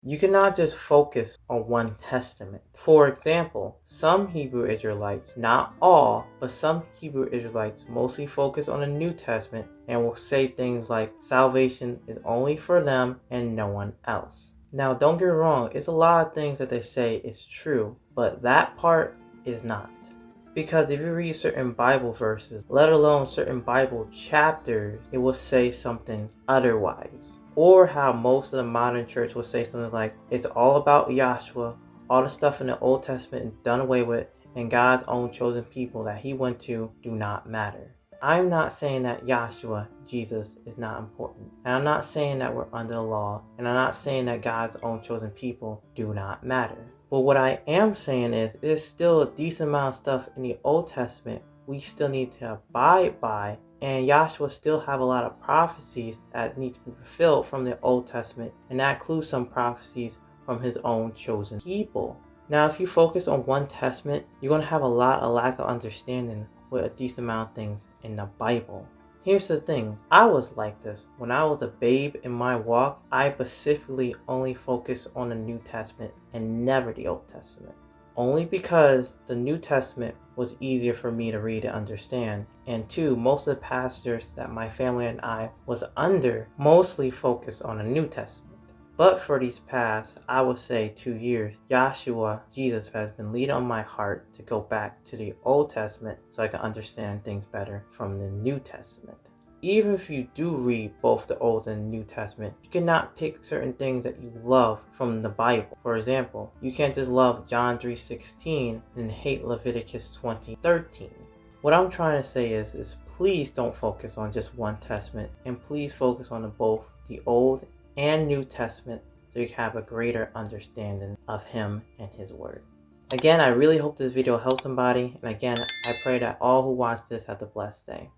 You cannot just focus on one testament. For example, some Hebrew Israelites, not all, but some Hebrew Israelites mostly focus on the New Testament and will say things like salvation is only for them and no one else. Now, don't get me wrong, it's a lot of things that they say is true, but that part is not. Because if you read certain Bible verses, let alone certain Bible chapters, it will say something otherwise. Or how most of the modern church will say something like, it's all about Yahshua, all the stuff in the Old Testament is done away with, and God's own chosen people that he went to do not matter. I'm not saying that Yahshua, Jesus, is not important. And I'm not saying that we're under the law. And I'm not saying that God's own chosen people do not matter. But what I am saying is, there's still a decent amount of stuff in the Old Testament we still need to abide by. And Yahshua still have a lot of prophecies that need to be fulfilled from the Old Testament. And that includes some prophecies from his own chosen people. Now, if you focus on one testament, you're going to have a lot of lack of understanding with a decent amount of things in the Bible. Here's the thing, I was like this. When I was a babe in my walk, I specifically only focused on the New Testament and never the Old Testament. Only because the New Testament was easier for me to read and understand. And two, most of the pastors that my family and I was under mostly focused on the New Testament. But for these past, I would say 2 years, Yahshua, Jesus, has been leading on my heart to go back to the Old Testament so I can understand things better from the New Testament. Even if you do read both the Old and New Testament, you cannot pick certain things that you love from the Bible. For example, you can't just love John 3:16 and hate Leviticus 20:13. What I'm trying to say is please don't focus on just one testament, and please focus on both the Old and New Testament so you can have a greater understanding of him and his word. Again, I really hope this video helps somebody, and again, I pray that all who watch this have a blessed day.